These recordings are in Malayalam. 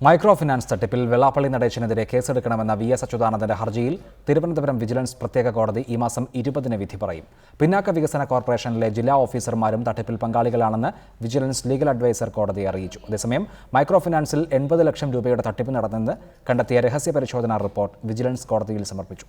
മൈക്രോ ഫിനാൻസ് തട്ടിപ്പിൽ വെള്ളാപ്പള്ളി നടേശനെതിരെ കേസെടുക്കണമെന്ന വി.എസ്. അച്യുതാനന്ദന്റെ ഹർജിയിൽ തിരുവനന്തപുരം വിജിലൻസ് പ്രത്യേക കോടതി ഈ മാസം 20-ന് വിധി പറയും. പിന്നാക്ക വികസന കോർപ്പറേഷനിലെ ജില്ലാ ഓഫീസർമാരും തട്ടിപ്പിൽ പങ്കാളികളാണെന്ന് വിജിലൻസ് ലീഗൽ അഡ്വൈസർ കോടതിയെ അറിയിച്ചു. അതേസമയം മൈക്രോ ഫിനാൻസിൽ 80 ലക്ഷം രൂപയുടെ തട്ടിപ്പ് നടന്നെന്ന് കണ്ടെത്തിയ രഹസ്യ പരിശോധനാ റിപ്പോർട്ട് വിജിലൻസ് കോടതിയിൽ സമർപ്പിച്ചു.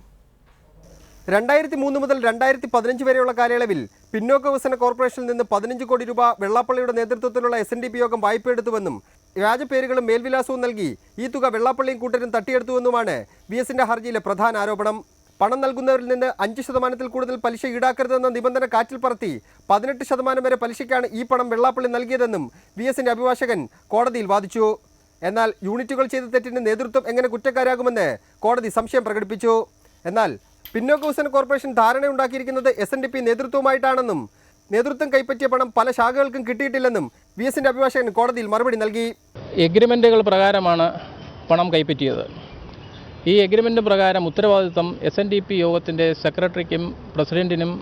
2003 മുതൽ 2015 വരെയുള്ള കാലയളവിൽ പിന്നോക്ക വികസന കോർപ്പറേഷനിൽ നിന്ന് 15 കോടി രൂപ വെള്ളാപ്പള്ളിയുടെ നേതൃത്വത്തിലുള്ള SNDP യോഗം വായ്പയെടുത്തുവെന്നും വ്യാജ പേരുകളും മേൽവിലാസവും നൽകി ഈ തുക വെള്ളാപ്പള്ളിയും കൂട്ടരും തട്ടിയെടുത്തുവെന്നുമാണ് വി.എസിന്റെ ഹർജിയിലെ പ്രധാന ആരോപണം. പണം നൽകുന്നവരിൽ നിന്ന് 5% കൂടുതൽ പലിശ ഈടാക്കരുതെന്ന നിബന്ധന കാറ്റിൽ പറത്തി 18% വരെ പലിശയ്ക്കാണ് ഈ പണം വെള്ളാപ്പള്ളി നൽകിയതെന്നും വി.എസിന്റെ അഭിഭാഷകൻ കോടതിയിൽ വാദിച്ചു. എന്നാൽ യൂണിറ്റുകൾ ചെയ്ത തെറ്റിന് നേതൃത്വം എങ്ങനെ കുറ്റക്കാരാകുമെന്ന് കോടതി സംശയം പ്രകടിപ്പിച്ചു. എന്നാൽ പിന്നോക്ക വികസന കോർപ്പറേഷൻ ധാരണയുണ്ടാക്കിയിരിക്കുന്നത് SNDP നേതൃത്വമായിട്ടാണെന്നും നേതൃത്വം കൈപ്പറ്റിയ പണം പല ശാഖകൾക്കും കിട്ടിയിട്ടില്ലെന്നും വി.എസിന്റെ അഭിഭാഷകൻ കോടതിയിൽ മറുപടി നൽകി. എഗ്രിമെൻറ്റുകൾ പ്രകാരമാണ് പണം കൈപ്പറ്റിയത്. ഈ എഗ്രിമെൻ്റ് പ്രകാരം ഉത്തരവാദിത്വം SNDP യോഗത്തിൻ്റെ സെക്രട്ടറിക്കും പ്രസിഡന്റിനും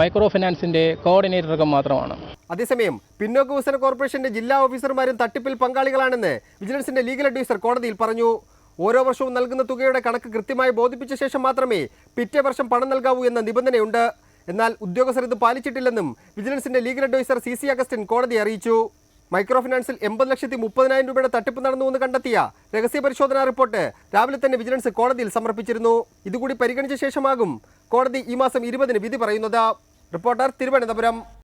മൈക്രോ ഫിനാൻസിൻ്റെ കോർഡിനേറ്റർക്കും മാത്രമാണ്. അതേസമയം പിന്നോക്ക വികസന കോർപ്പറേഷന്റെ ജില്ലാ ഓഫീസർമാരും തട്ടിപ്പിൽ പങ്കാളികളാണെന്ന് വിജിലൻസിന്റെ ലീഗൽ അഡ്വൈസർ കോടതിയിൽ പറഞ്ഞു. ഓരോ വർഷവും നൽകുന്ന തുകയുടെ കണക്ക് കൃത്യമായി ബോധിപ്പിച്ച ശേഷം മാത്രമേ പിറ്റേ വർഷം പണം നൽകാവൂ എന്ന നിബന്ധനയുണ്ട്. എന്നാൽ ഉദ്യോഗസ്ഥർ ഇത് പാലിച്ചിട്ടില്ലെന്നും വിജിലൻസിന്റെ ലീഗൽ അഡ്വൈസർ CC അഗസ്റ്റിൻ കോടതിയെ അറിയിച്ചു. മൈക്രോ ഫിനാൻസിൽ 80,30,000 രൂപയുടെ തട്ടിപ്പ് നടന്നുവെന്ന് കണ്ടെത്തിയ രഹസ്യ പരിശോധനാ റിപ്പോർട്ട് രാവിലെ തന്നെ വിജിലൻസ് കോടതിയിൽ സമർപ്പിച്ചിരുന്നു. ഇതുകൂടി പരിഗണിച്ച ശേഷമാകും കോടതി ഈ മാസം 20-ന് വിധി പറയുന്നത്. റിപ്പോർട്ടർ, തിരുവനന്തപുരം.